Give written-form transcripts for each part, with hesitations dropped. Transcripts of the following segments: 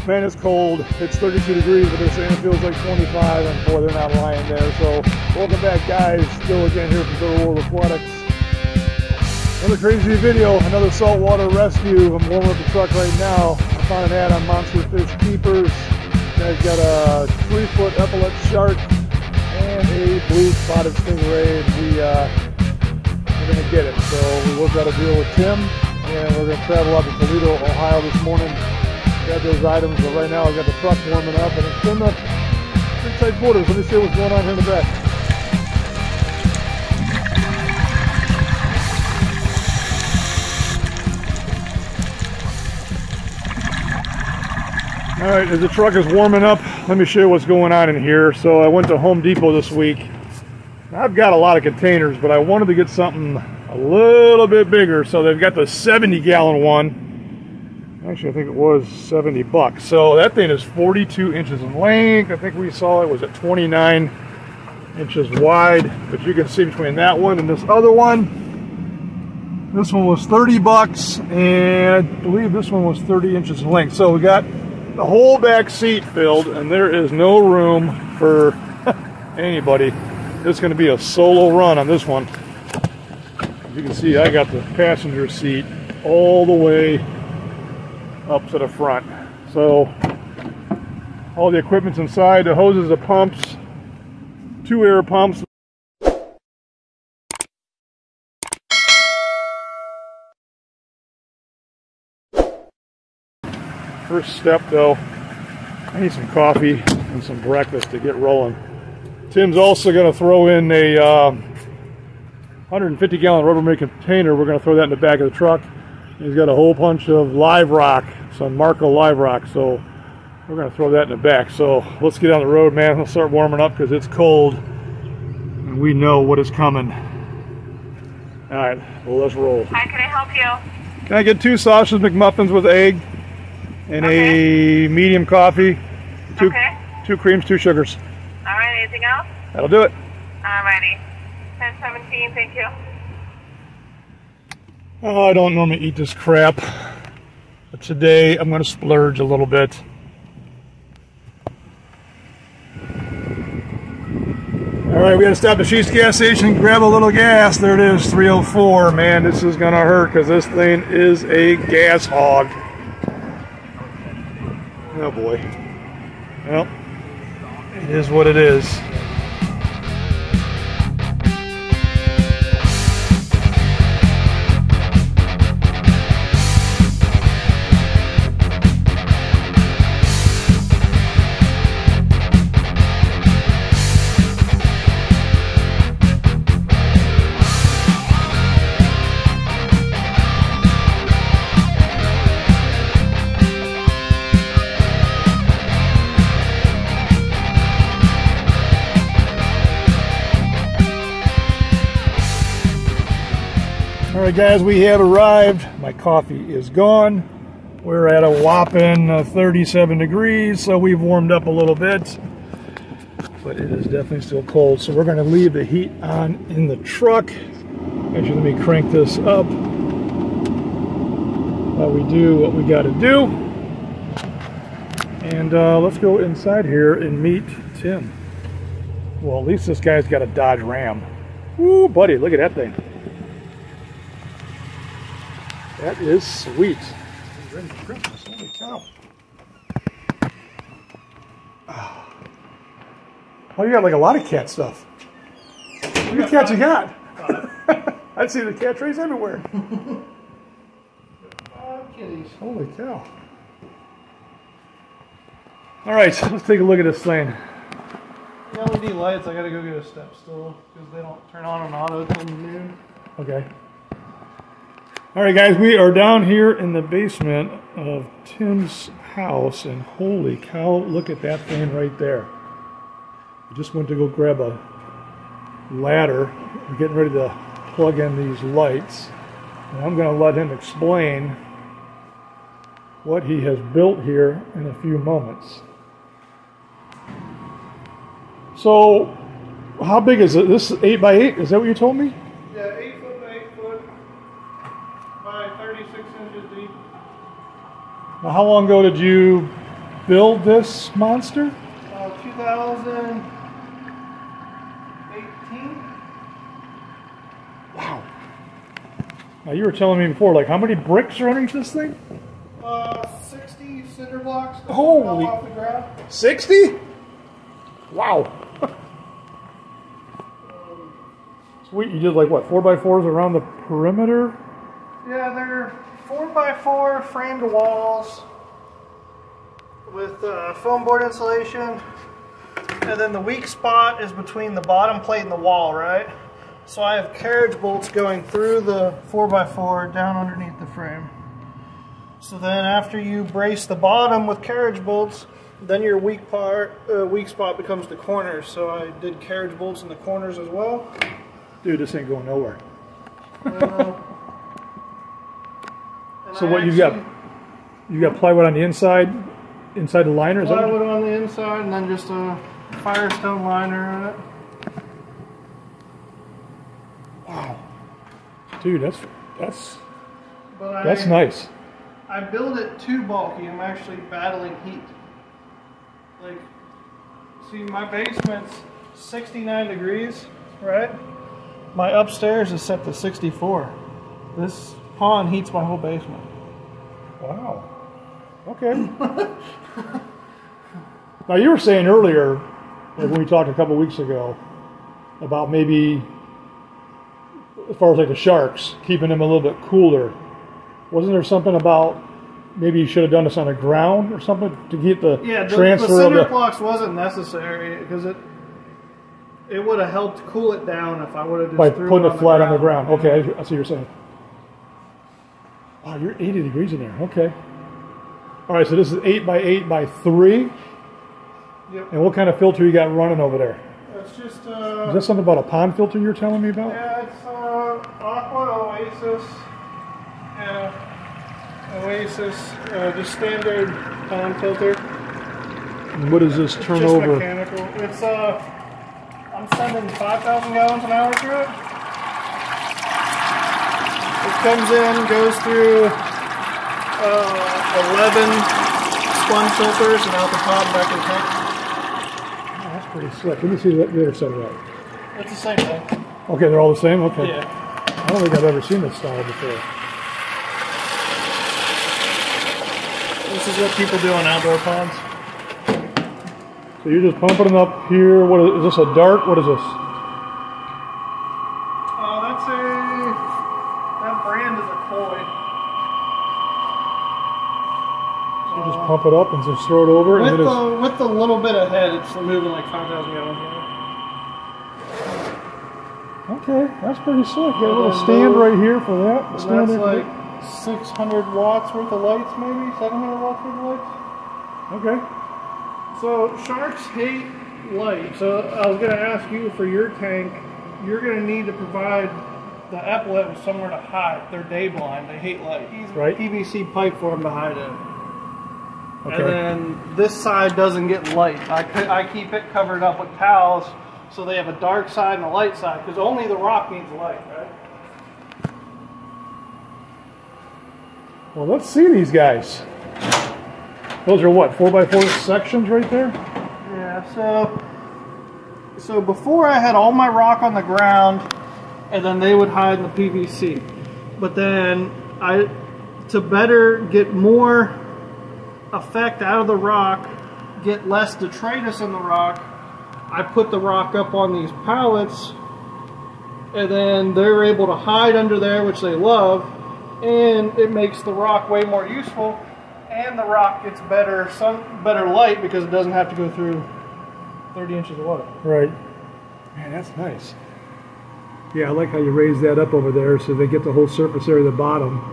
Man, it's cold. It's 32 degrees, but they're saying it feels like 25, and boy, they're not lying there. So, welcome back, guys. Still again here from Toledo Aquatics. Another crazy video, another saltwater rescue. I'm warming up the truck right now. I found an ad on Monster Fish Keepers. Guys got a 3-foot Epaulette SHARK and a blue spotted Stingray. We're going to get it. So, we worked out a deal with Tim, and we're going to travel out to Toledo, Ohio this morning. Got those items, but right now I've got the truck warming up, and it's been pretty tight quarters. Let me see what's going on here in the back. All right, as the truck is warming up, let me show you what's going on in here. So I went to Home Depot this week. I've got a lot of containers, but I wanted to get something a little bit bigger. So they've got the 70-gallon one. Actually, I think it was 70 bucks. So that thing is 42 inches in length. I think we saw it was at 29 inches wide. But you can see between that one and this other one, this one was 30 bucks, and I believe this one was 30 inches in length. So we got the whole back seat filled, and there is no room for anybody. It's going to be a solo run on this one. As you can see, I got the passenger seat all the way up to the front. So all the equipment's inside, the hoses, the pumps, 2 air pumps. First step though, I need some coffee and some breakfast to get rolling. Tim's also going to throw in a 150-gallon Rubbermaid container. We're going to throw that in the back of the truck. He's got a whole bunch of live rock, some Marco live rock, so we're going to throw that in the back. So let's get on the road, man. Let's start warming up because it's cold and we know what is coming. All right, well, let's roll. Hi, can I help you? Can I get 2 sausage McMuffins with egg and a medium coffee, 2 creams, 2 sugars? All right, anything else? That'll do it. All righty. 1017, thank you. Oh, I don't normally eat this crap, but today I'm going to splurge a little bit. All right, we got to stop at Sheets gas station, grab a little gas. There it is, 304. Man, this is going to hurt because this thing is a gas hog. Oh boy. Well, it is what it is. Alright guys, we have arrived. My coffee is gone. We're at a whopping 37 degrees, so we've warmed up a little bit. But it is definitely still cold, so we're going to leave the heat on in the truck. Actually, let me crank this up while we do what we got to do. And let's go inside here and meet Tim. Well, at least this guy's got a Dodge Ram. Woo, buddy, look at that thing. That is sweet. Ready for Christmas, holy cow. Oh, you got like a lot of cat stuff. How many cats you got? I see the cat trays everywhere. 5 kitties. Holy cow. All right, let's take a look at this thing. The LED lights, I gotta go get a step stool because they don't turn on and auto until noon. Okay. All right, guys, we are down here in the basement of Tim's house, and holy cow, look at that thing right there. I just went to go grab a ladder. We're getting ready to plug in these lights, and I'm going to let him explain what he has built here in a few moments. So, how big is it? This is 8 by 8? Is that what you told me? Yeah, 8 foot by 8 foot by 36 inches deep. Now, how long ago did you build this monster? 2018. Wow. Now you were telling me before, like how many bricks are underneath this thing? 60 cinder blocks Holy- off the ground. 60? Wow. Sweet, you did like what, 4x4s around the perimeter? Yeah, they're 4x4 framed walls with foam board insulation. And then the weak spot is between the bottom plate and the wall, right? So I have carriage bolts going through the 4x4 down underneath the frame. So then after you brace the bottom with carriage bolts, then your weak spot becomes the corners. So I did carriage bolts in the corners as well. Dude, this ain't going nowhere. And So I what you got plywood on the inside the liner? Is that plywood on the inside and then just a Firestone liner on it. Wow. Dude, that's But nice. I build it too bulky. I'm actually battling heat. Like, see, my basement's 69 degrees, right? My upstairs is set to 64. This pond heats my whole basement. Wow. Okay. Now you were saying earlier, like when we talked a couple weeks ago, about maybe, as far as like the sharks, keeping them a little bit cooler. Wasn't there something about maybe you should have done this on the ground or something to get the transfer the cinder of the... blocks wasn't necessary because it would have helped cool it down if I would have just By threw putting it it on flat the on the ground. Okay, I see what you're saying. Wow, you're 80 degrees in there. Okay. All right, so this is 8x8x3. Yep. And what kind of filter you got running over there? It's just Is that something about a pond filter you're telling me about? yeah, it's Aqua Oasis. Yeah, Oasis, just standard pond filter. And what does this turn Just over? mechanical. It's I'm sending 5,000 gallons an hour through it. It comes in, goes through 11 sponge filters and out the top back in the tank. Oh, that's pretty slick. Let me see the other side of that. It's the same thing. Okay, they're all the same? Okay. Yeah. I don't think I've ever seen this style before. This is what people do on outdoor ponds. So you're just pumping it up here. What is this, a dart? What is this? That brand is a koi. So you just pump it up and just throw it over? And With the little bit of head, it's moving like 5,000 gallons an hour. Okay, that's pretty slick. Got a little stand right here for that. And Stand that's there. like 600 watts worth of lights, maybe 700 watts worth of lights. Okay. So sharks hate light. So I was going to ask you for your tank, you're going to need to provide the Epaulette with somewhere to hide. They're day blind. They hate light. Right. PVC pipe for them to hide in. Okay. And then this side doesn't get light. I keep it covered up with towels so they have a dark side and a light side because only the rock needs light, right? Well, let's see these guys. Those are what, 4x4 sections right there? Yeah, so before I had all my rock on the ground and then they would hide in the PVC. But then to better get more effect out of the rock, get less detritus in the rock, I put the rock up on these pallets and then they're able to hide under there, which they love, and it makes the rock way more useful. And the rock gets better light because it doesn't have to go through 30 inches of water. Right. Man, that's nice. Yeah, I like how you raise that up over there so they get the whole surface area of the bottom.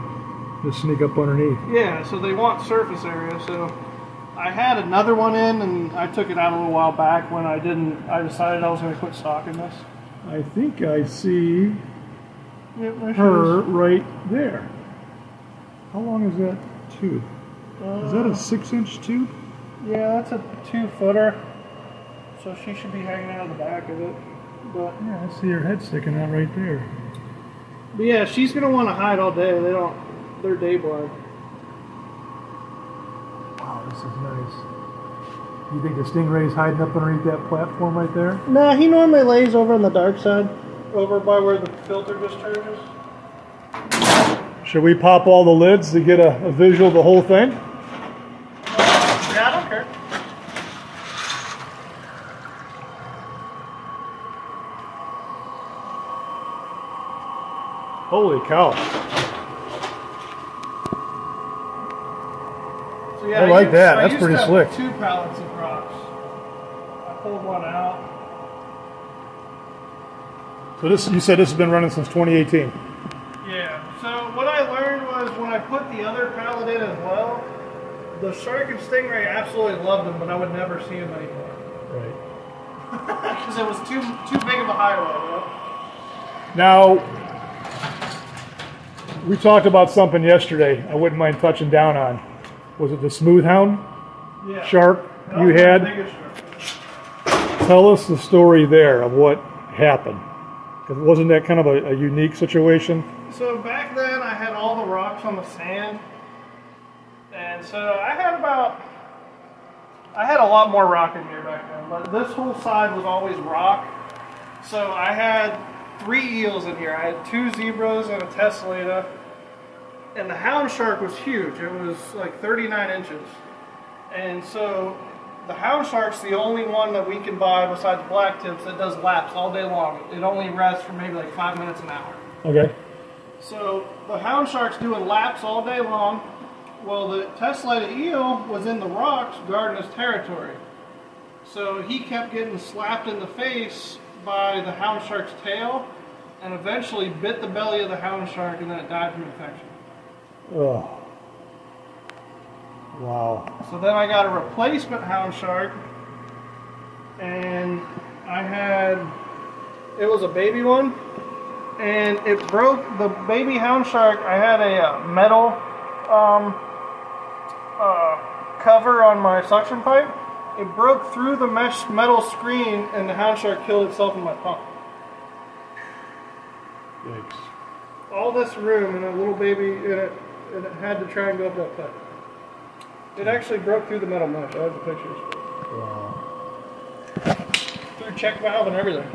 Just sneak up underneath. Yeah, so they want surface area. So I had another one in and I took it out a little while back when I decided I was going to quit stocking this. I think I see Yep, there she her is. right there. How long is that tube? Is that a 6-inch tube? Yeah, that's a 2-footer. So she should be hanging out of the back of it. But Yeah, I see her head sticking out right there. yeah, she's going to want to hide all day. They're day blind. Wow, this is nice. You think the Stingray's hiding up underneath that platform right there? Nah, he normally lays over on the dark side, over by where the filter discharges. Should we pop all the lids to get a visual of the whole thing? Yeah, I don't care. Holy cow. So yeah, I like that. I That's used pretty to have slick. 2 pallets of rocks. I pulled one out. So this, you said this has been running since 2018. Yeah. So what I learned was when I put the other pallet in as well, the Shark and Stingray absolutely loved them, but I would never see them anymore. Right. Because it was too big of a highway, you know? Now, we talked about something yesterday I wouldn't mind touching down on. Was it the smooth hound Yeah. shark That you was my had? biggest shark. Tell us the story there of what happened. 'Cause wasn't that kind of a unique situation? So back then I had all the rocks on the sand. And so I had a lot more rock in here back then, but this whole side was always rock. So I had 3 eels in here. I had 2 zebras and a Toledo. And the hound shark was huge. It was like 39 inches. And so the hound shark's the only one that we can buy besides black tips that does laps all day long. It only rests for maybe like 5 minutes an hour. Okay. So the hound shark's doing laps all day long. Well, the Toledo eel was in the rocks guarding his territory. So he kept getting slapped in the face by the hound shark's tail and eventually bit the belly of the hound shark, and then it died from infection. Oh. Wow. So then I got a replacement hound shark, and it was a baby one, and it broke the baby hound shark. I had a metal cover on my suction pipe. It broke through the mesh metal screen, and the hound shark killed itself in my pump. Yikes. All this room and a little baby in it, and it had to try and go up that pipe. It actually broke through the metal mesh. I have the pictures. Wow. Through check valve and everything.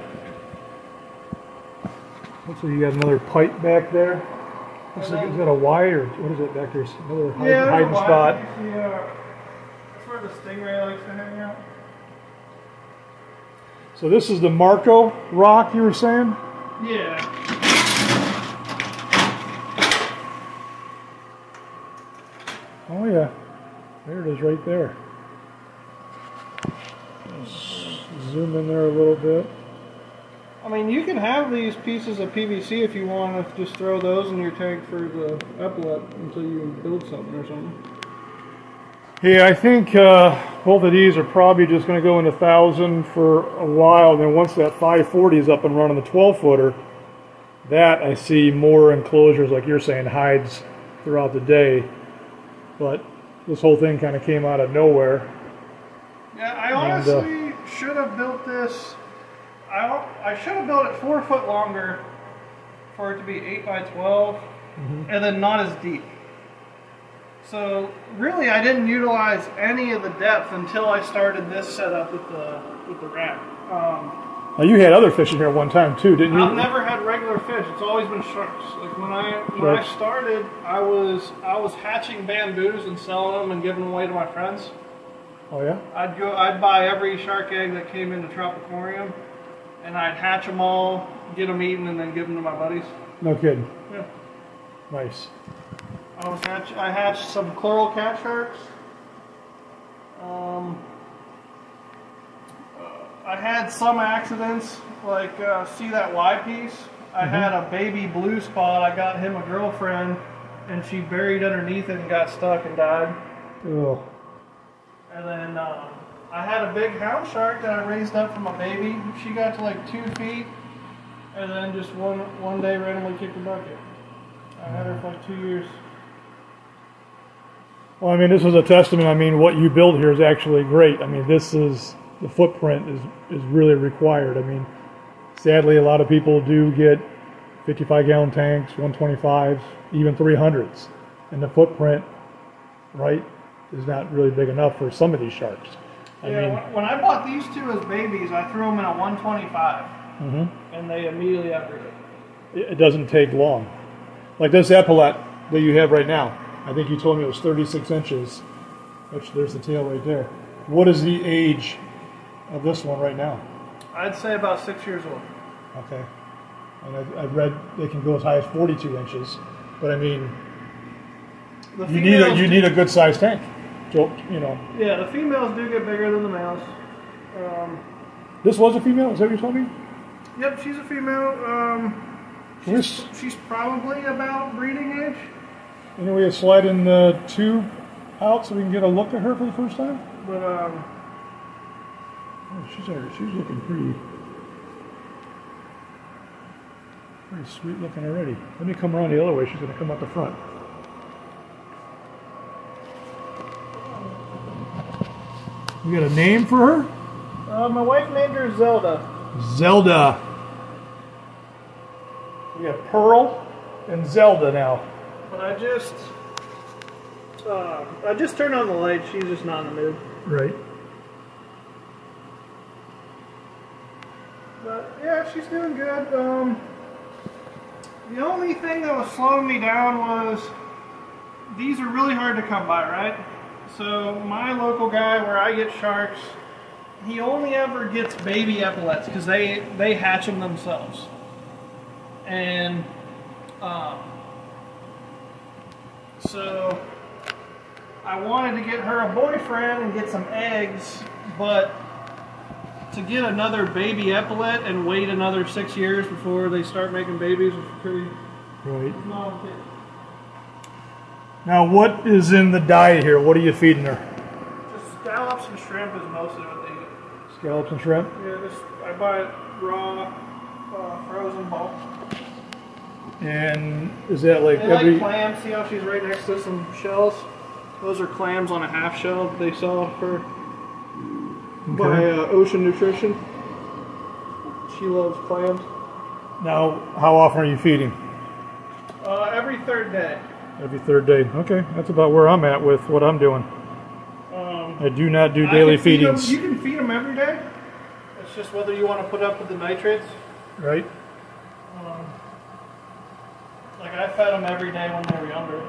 Looks like you got another pipe back there. Looks like, is that a Y or what is it back there? Another hiding spot. Yeah. That's where the Stingray likes to hang out. So this is the Marco rock you were saying? Yeah. Oh yeah. There it is right there. Zoom in there a little bit. I mean, you can have these pieces of PVC if you want to just throw those in your tank for the Epaulette until you build something or something. Yeah, I think both of these are probably just going to go in 1,000 for a while. And then once that 540 is up and running, the 12-footer, that I see more enclosures, like you're saying, hides throughout the day. But this whole thing kind of came out of nowhere. Yeah, I honestly should have built this. I should have built it 4 foot longer for it to be 8 by 12, and then not as deep. So really, I didn't utilize any of the depth until I started this setup with the rack. Now you had other fish in here one time too, didn't you? I've never had regular fish. It's always been sharks. Like when I started, I was hatching bamboos and selling them and giving them away to my friends. Oh yeah. I'd buy every shark egg that came into Tropicarium, and I'd hatch them all, get them eaten, and then give them to my buddies. No kidding. Yeah. Nice. I hatched some coral cat sharks. I had some accidents, like see that Y piece? I had a baby blue spot. I got him a girlfriend, and she buried underneath it and got stuck and died. Oh. And then I had a big hound shark that I raised up from a baby. She got to like 2 feet, and then just one day randomly kicked the bucket. I had her for like 2 years. Well, I mean, this is a testament. I mean, what you build here is actually great. I mean, the footprint is really required. I mean, sadly, a lot of people do get 55-gallon tanks, 125s, even 300s, and the footprint, right, is not really big enough for some of these sharks. When I bought these two as babies, I threw them in a 125, and they immediately outgrew it. It doesn't take long. Like this Epaulette that you have right now, I think you told me it was 36 inches, which there's the tail right there. What is the age of this one right now? I'd say about 6 years old. Okay. And I've read they can go as high as 42 inches, but I mean, you need a good sized tank. So, you know. Yeah, the females do get bigger than the males. This was a female? Is that what you told me? Yep, she's a female. She's probably about breeding age. Anyway, sliding the tube out so we can get a look at her for the first time. But oh, she's looking pretty sweet looking already. Let me come around the other way. She's going to come out the front. You got a name for her? My wife named her Zelda. Zelda. We got Pearl and Zelda now. But I just turned on the light. She's just not in the mood. Right. But yeah, she's doing good. The only thing that was slowing me down was these are really hard to come by, right? So my local guy where I get sharks, he only ever gets baby epaulettes because they hatch them themselves. And so I wanted to get her a boyfriend and get some eggs, but to get another baby epaulette and wait another 6 years before they start making babies is pretty not okay. Now, what is in the diet here? What are you feeding her? Just scallops and shrimp is mostly what they eat. Scallops and shrimp? Yeah, I buy it raw, frozen bulk. And is that like they like clams. See how she's right next to some shells? Those are clams on a half shell that they sell for by Ocean Nutrition. She loves clams. Now, how often are you feeding? Every third day. Every third day. Okay, that's about where I'm at with what I'm doing. I do not do daily feedings. You can feed them every day. It's just whether you want to put up with the nitrates. Right. Like I fed them every day when they were younger.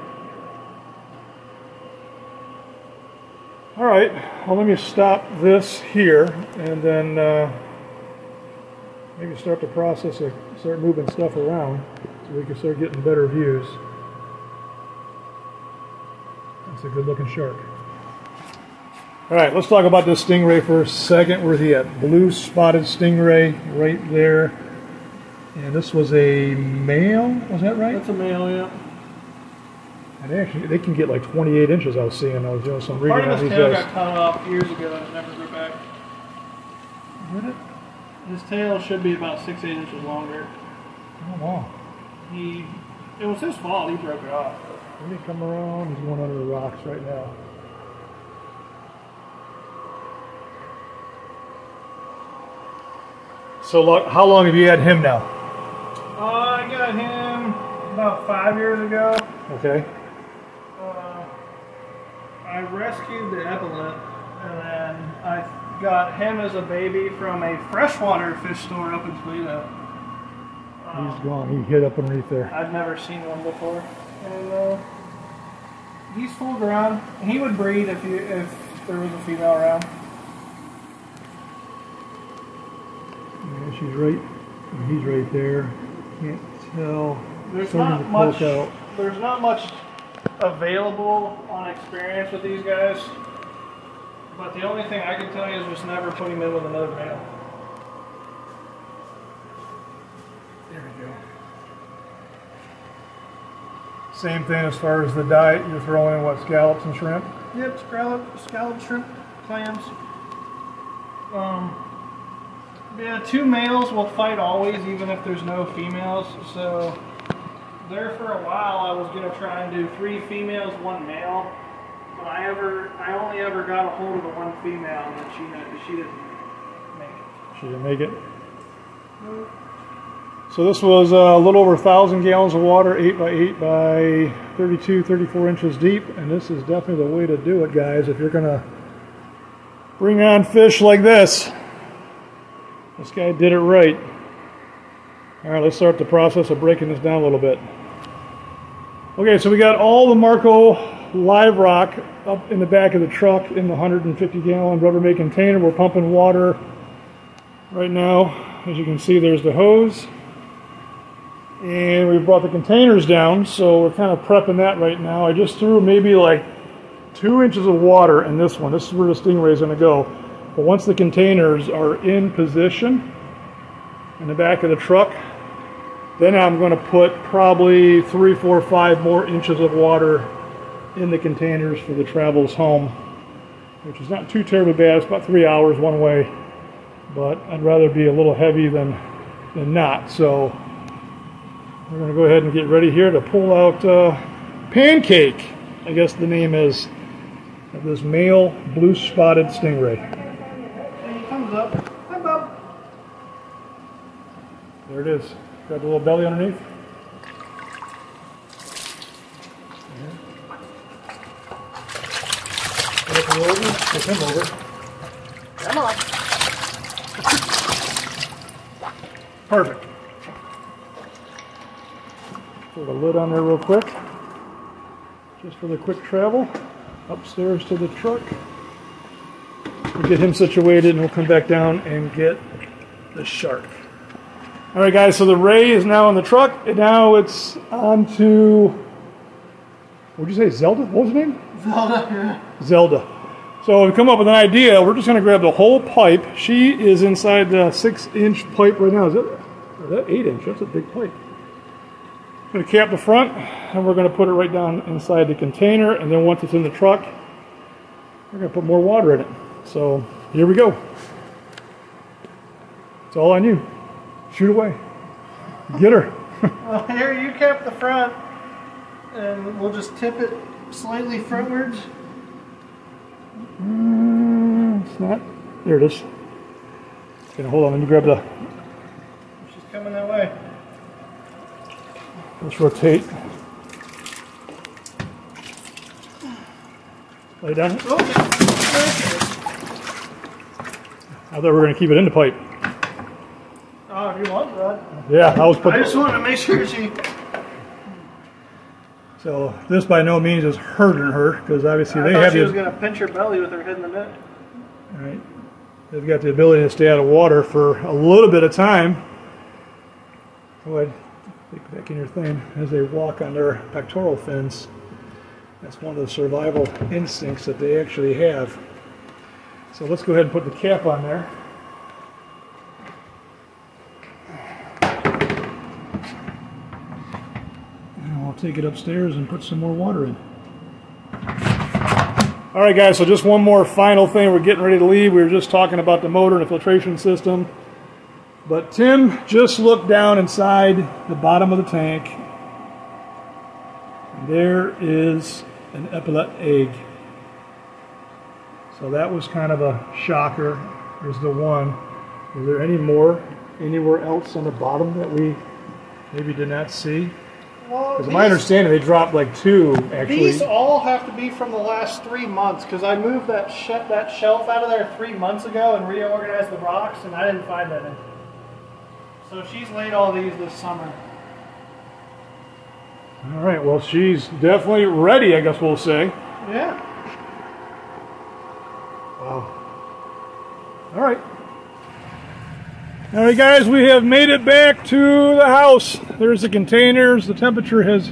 All right. Well, let me stop this here, and then maybe start the process of start moving stuff around so we can start getting better views. That's a good-looking shark. All right, let's talk about this stingray for a second. Where's he at? Blue spotted stingray right there. And this was a male, was that right? That's a male, yeah. And they can get like 28 inches. I was seeing. I was doing some reading on these guys. Part of his tail got cut off years ago and it never grew back. Did it? His tail should be about 6-8 inches longer. Oh wow! It was his fault. He broke it off. Let me come around. He's going under the rocks right now. So, how long have you had him now? I got him about 5 years ago. Okay. I rescued the epaulette, and then I got him as a baby from a freshwater fish store up in Toledo. He's gone. He hid up underneath there. I'd never seen one before, and he's full grown. He would breed if there was a female around. Yeah, she's right. He's right there. Can't tell. There's not much available on experience with these guys, but the only thing I can tell you is just never put him in with another male. There we go. Same thing as far as the diet. You're throwing in what, scallops and shrimp? Yep, scallop, shrimp, clams. Yeah, 2 males will fight always, even if there's no females. So there for a while, I was gonna try and do 3 females, 1 male. But I only ever got a hold of the 1 female, and then she didn't make it. She didn't make it. Nope. So this was a little over 1,000 gallons of water, 8 by 8 by 32, 34 inches deep, and this is definitely the way to do it, guys. If you're gonna bring on fish like this. This guy did it right. All right, let's start the process of breaking this down a little bit. Okay, so we got all the Marco live rock up in the back of the truck in the 150-gallon Rubbermaid container. We're pumping water right now. As you can see, there's the hose. And we brought the containers down, so we're kind of prepping that right now. I just threw maybe like 2 inches of water in this one. This is where the Stingray is going to go. But once the containers are in position in the back of the truck, then I'm going to put probably 3, 4, 5 more inches of water in the containers for the travels home, which is not too terribly bad. It's about 3 hours one way, but I'd rather be a little heavy than not. So we're going to go ahead and get ready here to pull out Pancake, I guess the name is, of this male blue-spotted stingray. And he comes up. Hi, Bob. There it is. Got the little belly underneath. Flip him over. Flip him over. Come on. Perfect. Put the lid on there real quick, just for the quick travel upstairs to the truck. We'll get him situated and we'll come back down and get the shark. All right, guys, so the ray is now in the truck, and now it's on to, what did you say, Zelda? What was her name? Zelda, yeah. Zelda. So we've come up with an idea. We're just going to grab the whole pipe. She is inside the 6-inch pipe right now. Is that 8-inch? That's a big pipe. I'm going to cap the front, and we're going to put it right down inside the container, and then once it's in the truck, we're going to put more water in it. So here we go. It's all on you. Shoot away. Get her. Well, here, you cap the front, and we'll just tip it slightly frontwards. It's not. There it is. Okay, hold on. Let me grab the. She's coming that way. Let's rotate. Lay down. Oh, I thought we were going to keep it in the pipe. oh, if you want that. Yeah, I was putting. I just wanted to make sure she. So this by no means is hurting her, because obviously they I thought have she was the. going to pinch her belly with her head in the net. All right. They've got the ability to stay out of water for a little bit of time. Go ahead, stick back in your thing as they walk on their pectoral fins. That's one of the survival instincts that they actually have. So let's go ahead and put the cap on there. And we'll take it upstairs and put some more water in. All right, guys, so just one more final thing. We're getting ready to leave. We were just talking about the motor and the filtration system. But Tim just looked down inside the bottom of the tank. And there is an Epaulette egg. So that was kind of a shocker. There's the one. Is there any more anywhere else on the bottom that we maybe did not see? Well, Because my understanding, they dropped like 2, actually. These all have to be from the last 3 months, because I moved that shelf out of there 3 months ago and reorganized the rocks, and I didn't find that in. So she's laid all these this summer. All right, well, she's definitely ready, I guess we'll say. Yeah. Wow. All right. All right, guys, we have made it back to the house. There's the containers. The temperature has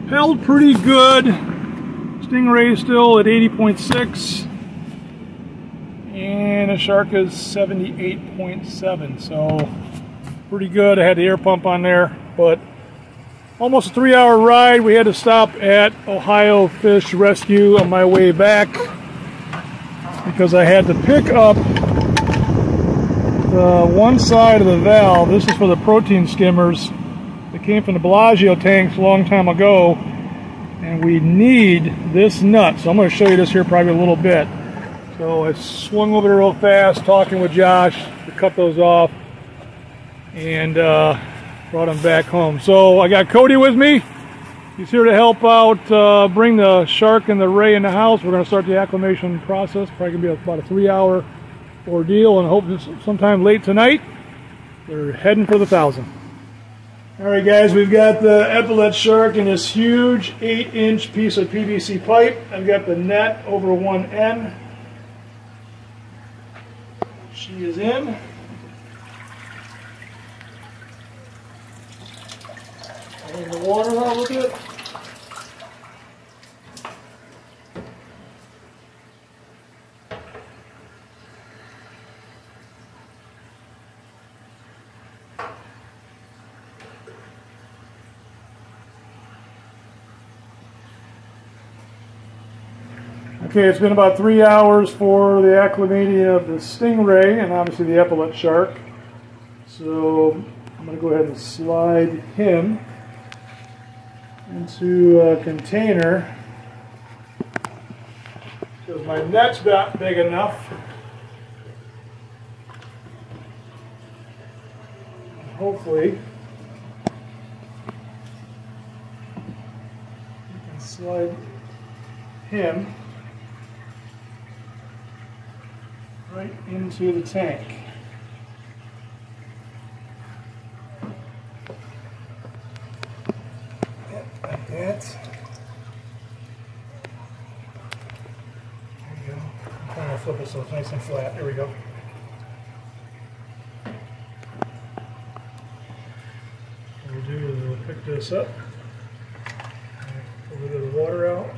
held pretty good. Stingray is still at 80.6. And the shark is 78.7. So pretty good. I had the air pump on there, but almost a 3-hour ride. We had to stop at Ohio Fish Rescue on my way back because I had to pick up the one side of the valve. This is for the protein skimmers that came from the Bellagio tanks a long time ago, and we need this nut. So I'm going to show you this here probably a little bit. So I swung over there real fast, talking with Josh to cut those off, and brought them back home. So I got Cody with me. He's here to help out, bring the shark and the ray in the house. We're going to start the acclimation process. Probably going to be about a 3-hour ordeal, and I hope sometime late tonight they're heading for the 1,000. All right, guys, we've got the Epaulette SHARK in this huge 8-inch piece of PVC pipe. I've got the net over one end. She is in. Bring the water out with it. Okay, it's been about 3 hours for the acclimating of the Stingray and obviously the Epaulette SHARK. So I'm going to go ahead and slide him into a container because my net's not big enough. Hopefully you can slide him right into the tank. Yep, like that. There you go. I'm trying to flip it so it's nice and flat. There we go. What we'll do is we'll pick this up, pull a bit of the water out.